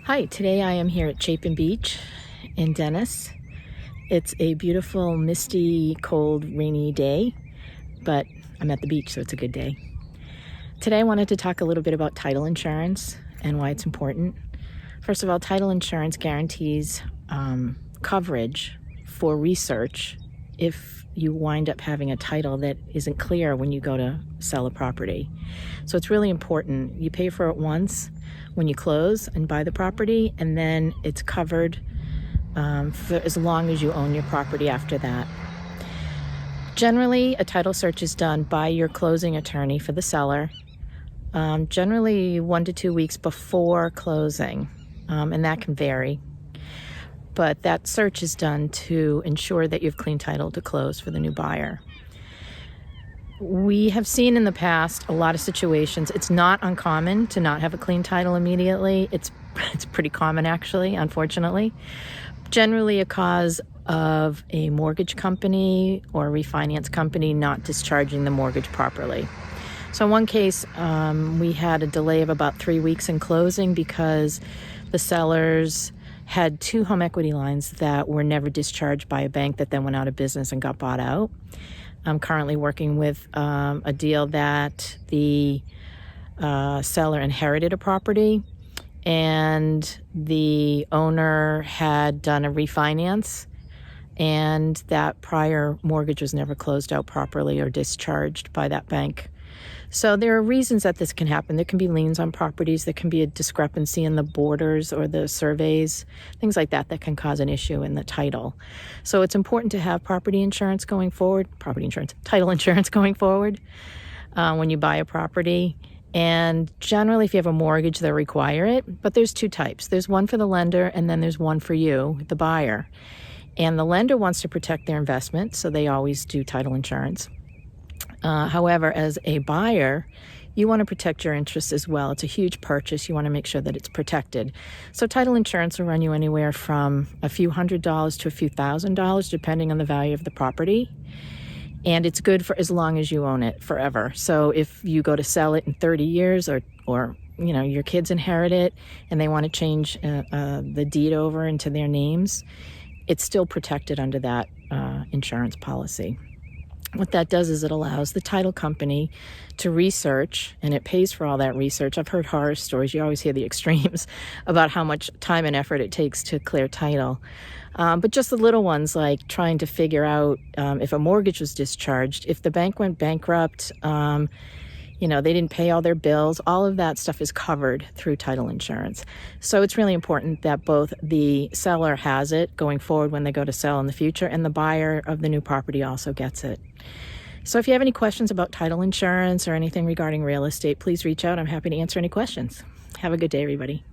Hi, today I am here at Chapin Beach in Dennis. It's a beautiful, misty, cold, rainy day, but I'm at the beach, so it's a good day. Today I wanted to talk a little bit about title insurance and why it's important. First of all, title insurance guarantees coverage for research if you wind up having a title that isn't clear when you go to sell a property. So it's really important. You pay for it once when you close and buy the property, and then it's covered for as long as you own your property after that. Generally, a title search is done by your closing attorney for the seller, generally 1 to 2 weeks before closing, and that can vary. But that search is done to ensure that you have clean title to close for the new buyer. We have seen in the past a lot of situations. It's not uncommon to not have a clean title immediately. It's pretty common, actually, unfortunately. Generally a cause of a mortgage company or a refinance company not discharging the mortgage properly. So in one case, we had a delay of about 3 weeks in closing because the sellers had 2 home equity lines that were never discharged by a bank that then went out of business and got bought out. I'm currently working with a deal that the seller inherited a property and the owner had done a refinance, and that prior mortgage was never closed out properly or discharged by that bank. So there are reasons that this can happen. There can be liens on properties. There can be a discrepancy in the borders or the surveys, things like that can cause an issue in the title. So it's important to have title insurance going forward when you buy a property. And generally, if you have a mortgage, they'll require it. But there's 2 types. There's one for the lender, and then there's one for you, the buyer. And the lender wants to protect their investment, so they always do title insurance. However, as a buyer, you want to protect your interests as well. It's a huge purchase. You want to make sure that it's protected. So title insurance will run you anywhere from a few $100s to a few $1,000s, depending on the value of the property. And it's good for as long as you own it, forever. So if you go to sell it in 30 years or your kids inherit it and they want to change the deed over into their names, it's still protected under that insurance policy. What that does is it allows the title company to research, and it pays for all that research. I've heard horror stories. You always hear the extremes about how much time and effort it takes to clear title. But just the little ones, like trying to figure out if a mortgage was discharged, if the bank went bankrupt, they didn't pay all their bills, all of that stuff is covered through title insurance. So it's really important that both the seller has it going forward when they go to sell in the future, and the buyer of the new property also gets it. So if you have any questions about title insurance or anything regarding real estate, please reach out. I'm happy to answer any questions. Have a good day, everybody.